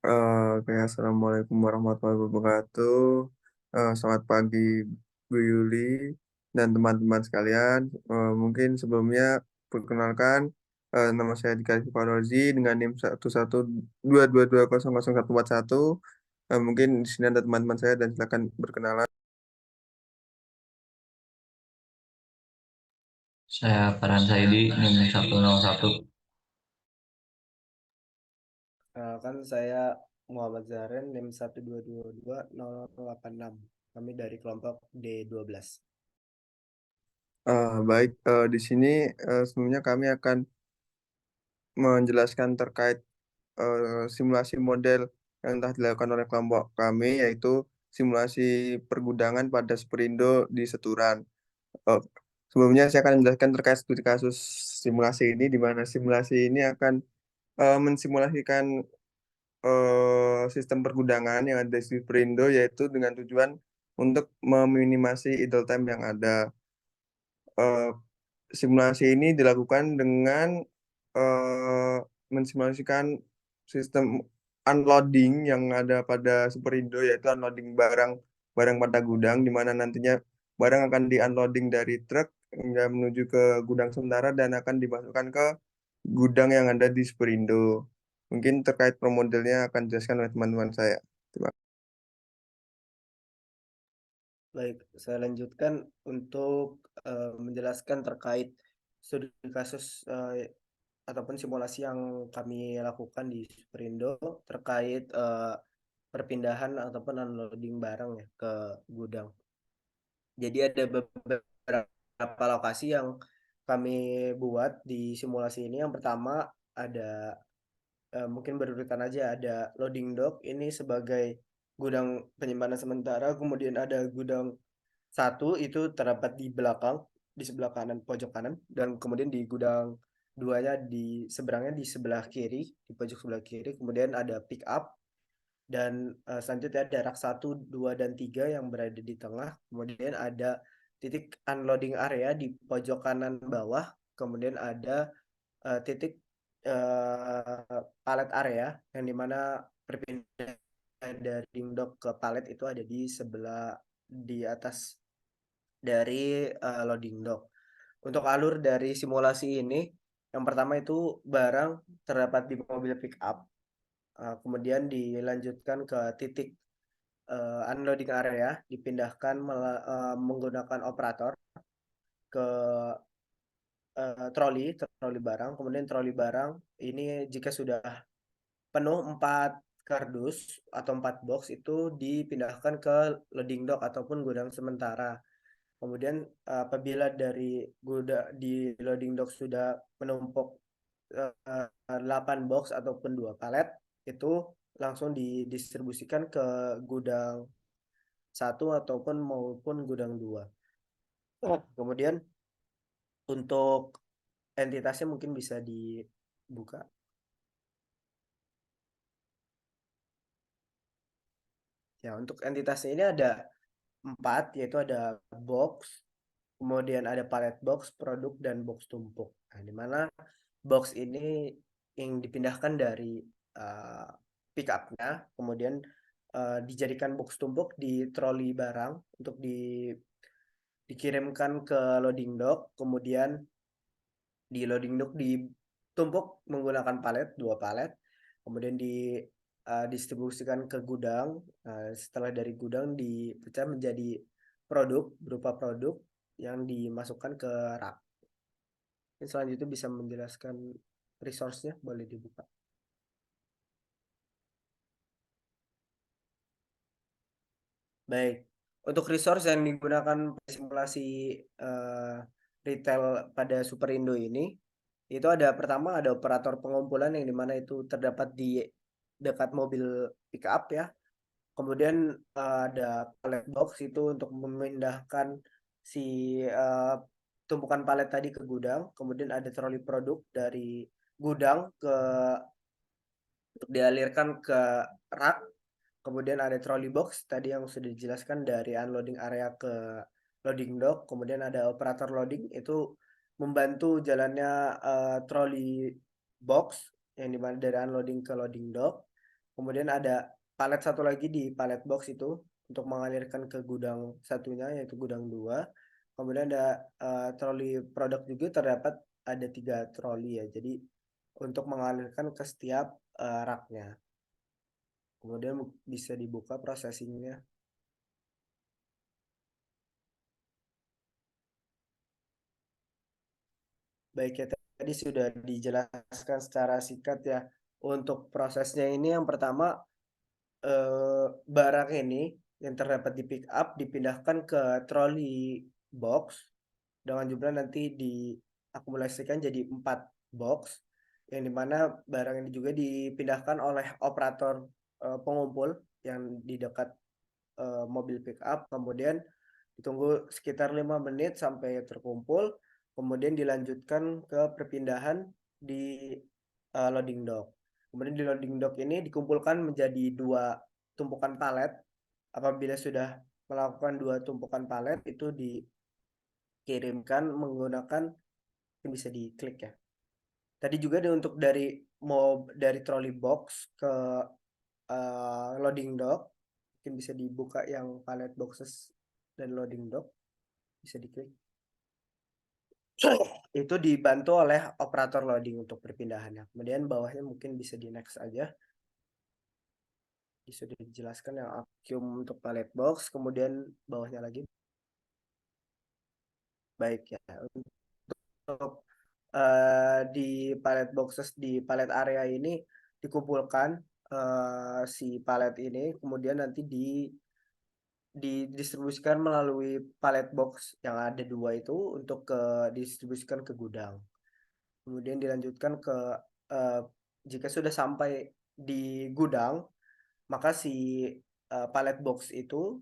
Oke, assalamualaikum warahmatullahi wabarakatuh. Selamat pagi Bu Yuli dan teman-teman sekalian. Mungkin sebelumnya perkenalkan, nama saya Dika Farozi dengan NIM 11222000141. Mungkin di sini ada teman-teman saya dan silakan berkenalan. Saya Farhan Saidi, NIM 101. Kan saya Muhammad Zaren NIM 1222086. Kami dari kelompok D12. Baik, di sini sebelumnya kami akan menjelaskan terkait simulasi model yang telah dilakukan oleh kelompok kami, yaitu simulasi pergudangan pada Superindo di Seturan. Eh, Sebelumnya saya akan menjelaskan terkait studi kasus simulasi ini, di mana simulasi ini akan mensimulasikan sistem pergudangan yang ada di Superindo, yaitu dengan tujuan untuk meminimasi idle time yang ada. Eh, Simulasi ini dilakukan dengan eh, mensimulasikan sistem unloading yang ada pada Superindo, yaitu unloading barang pada gudang, di mana nantinya barang akan di-unloading dari truk hingga menuju ke gudang sementara dan akan dimasukkan ke gudang yang ada di Superindo. Mungkin terkait pro modelnya akan dijelaskan oleh teman-teman saya. Terima Baik, saya lanjutkan untuk menjelaskan terkait studi kasus ataupun simulasi yang kami lakukan di Superindo terkait perpindahan ataupun unloading barang ya ke gudang. Jadi ada beberapa lokasi yang kami buat di simulasi ini. Yang pertama ada mungkin berurutan aja, ada loading dock ini sebagai gudang penyimpanan sementara, kemudian ada gudang satu itu terdapat di belakang, di sebelah kanan pojok kanan, dan kemudian di gudang duanya di seberangnya di sebelah kiri, di pojok sebelah kiri, kemudian ada pick up, dan selanjutnya ada rak 1, 2, dan 3 yang berada di tengah, kemudian ada titik unloading area di pojok kanan bawah, kemudian ada titik palet area yang dimana perpindahan dari dock ke palet itu ada di sebelah di atas dari loading dock. Untuk alur dari simulasi ini, yang pertama itu barang terdapat di mobil pick up, kemudian dilanjutkan ke titik unloading area, dipindahkan menggunakan operator ke troli barang, kemudian troli barang ini jika sudah penuh 4 kardus atau 4 box itu dipindahkan ke loading dock ataupun gudang sementara. Kemudian apabila dari di loading dock sudah menumpuk 8 box ataupun 2 palet, itu langsung didistribusikan ke gudang satu ataupun maupun gudang 2. Kemudian untuk entitasnya mungkin bisa dibuka. Ya, untuk entitasnya ini ada 4, yaitu ada box, kemudian ada palet box, produk, dan box tumpuk. Nah, di mana box ini yang dipindahkan dari uh, pick up-nya, kemudian dijadikan box tumpuk di troli barang untuk dikirimkan ke loading dock, kemudian di loading dock ditumpuk menggunakan palet, 2 palet, kemudian distribusikan ke gudang. Setelah dari gudang dipecah menjadi produk, berupa produk yang dimasukkan ke rak. Selanjutnya bisa menjelaskan resource-nya, boleh dibuka. Baik, untuk resource yang digunakan simulasi eh, retail pada Superindo ini, itu ada pertama ada operator pengumpulan yang dimana itu terdapat di dekat mobil pick up ya. Kemudian ada palet box itu untuk memindahkan si eh, tumpukan palet tadi ke gudang. Kemudian ada troli produk dari gudang untuk dialirkan ke rak. Kemudian ada trolley box tadi yang sudah dijelaskan dari unloading area ke loading dock. Kemudian ada operator loading itu membantu jalannya trolley box yang dimana dari unloading ke loading dock. Kemudian ada palet satu lagi di palet box itu untuk mengalirkan ke gudang satunya yaitu gudang 2. Kemudian ada troli produk juga terdapat ada 3 troli ya. Jadi untuk mengalirkan ke setiap raknya. Kemudian bisa dibuka processingnya. Baik ya, tadi sudah dijelaskan secara singkat ya. Untuk prosesnya ini yang pertama barang ini yang terdapat di pick up dipindahkan ke troli box dengan jumlah nanti diakumulasikan jadi 4 box yang dimana barang ini juga dipindahkan oleh operator pengumpul yang di dekat mobil pick up, kemudian ditunggu sekitar 5 menit sampai terkumpul, kemudian dilanjutkan ke perpindahan di loading dock. Kemudian di loading dock ini dikumpulkan menjadi 2 tumpukan palet. Apabila sudah melakukan 2 tumpukan palet itu dikirimkan menggunakan, bisa diklik ya. Tadi juga untuk dari trolley box ke loading dock mungkin bisa dibuka yang palet boxes dan loading dock, bisa diklik. Itu dibantu oleh operator loading untuk perpindahannya. Kemudian bawahnya mungkin bisa di next aja. Sudah dijelaskan yang vacuum untuk palet box, kemudian bawahnya lagi. Baik ya, untuk di palet boxes di palet area ini dikumpulkan si palet ini, kemudian nanti didistribusikan melalui palet box yang ada 2 itu untuk didistribusikan ke gudang. Kemudian dilanjutkan ke jika sudah sampai di gudang, maka si palet box itu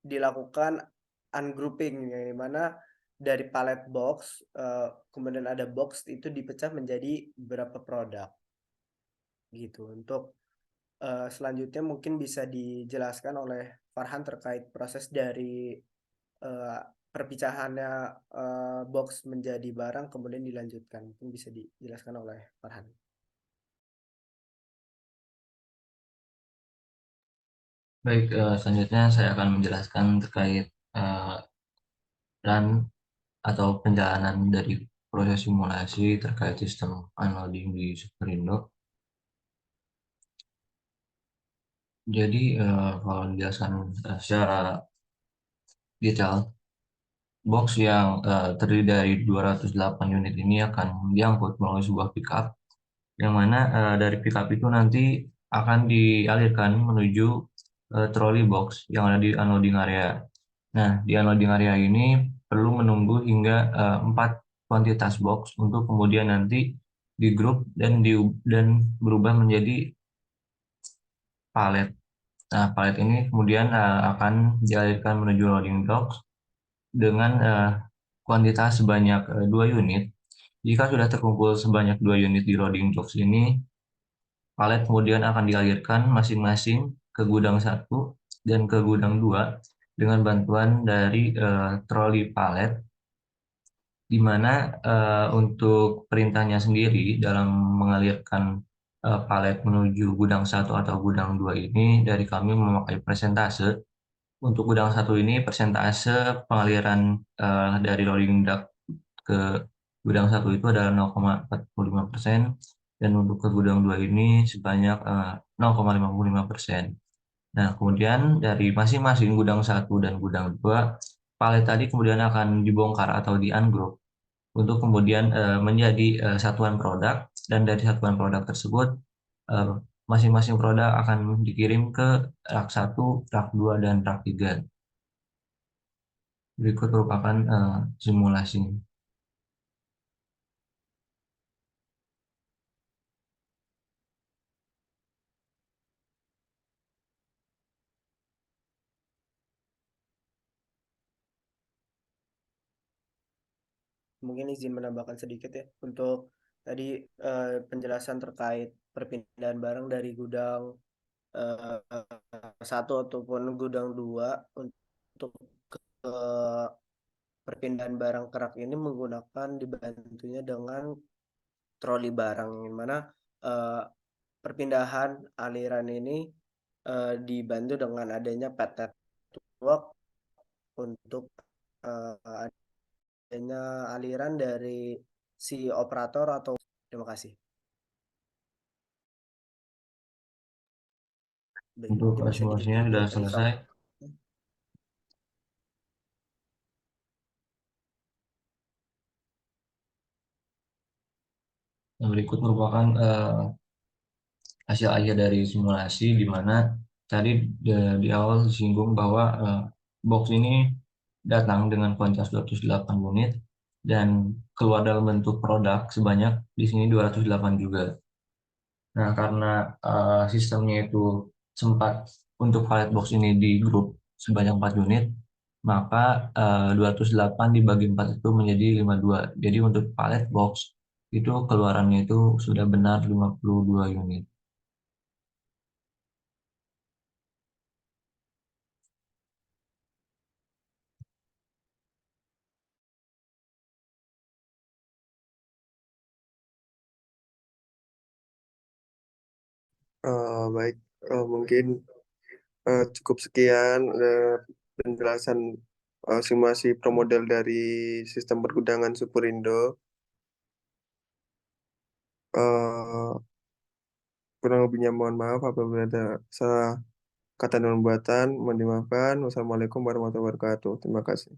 dilakukan ungrouping yang dimana dari palet box kemudian ada box itu dipecah menjadi beberapa produk gitu. Untuk selanjutnya mungkin bisa dijelaskan oleh Farhan terkait proses dari perpicahannya box menjadi barang kemudian dilanjutkan. Mungkin bisa dijelaskan oleh Farhan. Baik, selanjutnya saya akan menjelaskan terkait run atau penjalanan dari proses simulasi terkait sistem unloading di Superindo. Jadi kalau dijelaskan secara detail, box yang terdiri dari 208 unit ini akan diangkut melalui sebuah pickup, yang mana dari pickup itu nanti akan dialirkan menuju trolley box yang ada di unloading area. Nah, di unloading area ini perlu menunggu hingga 4 kuantitas box untuk kemudian nanti di grup dan berubah menjadi palet. Nah, palet ini kemudian akan dialirkan menuju loading dock dengan kuantitas sebanyak 2 unit. Jika sudah terkumpul sebanyak 2 unit di loading docks ini, palet kemudian akan dialirkan masing-masing ke gudang 1 dan ke gudang 2 dengan bantuan dari troli palet, di mana untuk perintahnya sendiri dalam mengalirkan palet menuju gudang 1 atau gudang 2 ini dari kami memakai persentase. Untuk gudang 1 ini persentase pengaliran dari loading dock ke gudang 1 itu adalah 0,45%, dan untuk ke gudang 2 ini sebanyak 0,55%. Nah, kemudian dari masing-masing gudang 1 dan gudang 2, palet tadi kemudian akan dibongkar atau di-ungroup untuk kemudian menjadi satuan produk, dan dari satuan produk tersebut masing-masing produk akan dikirim ke rak 1, rak 2, dan rak 3. Berikut merupakan simulasi. Mungkin izin menambahkan sedikit ya untuk tadi penjelasan terkait perpindahan barang dari gudang 1 ataupun gudang 2 untuk ke perpindahan barang kerak ini menggunakan dibantunya dengan troli barang, yang mana perpindahan aliran ini dibantu dengan adanya pad network untuk adanya aliran dari si operator atau terima kasih. Baik, Untuk mungkin bisa simulasinya sudah diperiksa. selesai. Yang berikut merupakan hasil akhir dari simulasi, di mana tadi di awal disinggung bahwa box ini datang dengan kuantitas 208 unit dan keluar dalam bentuk produk sebanyak di sini 208 juga. Nah, karena sistemnya itu sempat untuk pallet box ini di grup sebanyak 4 unit, maka 208 dibagi 4 itu menjadi 52. Jadi untuk pallet box itu keluarannya itu sudah benar 52 unit. Baik, mungkin cukup sekian penjelasan simulasi promodel dari sistem pergudangan Superindo. Eh, Kurang lebihnya mohon maaf apabila ada salah kata dan perbuatan, mohon dimaafkan. Wassalamualaikum warahmatullahi wabarakatuh. Terima kasih.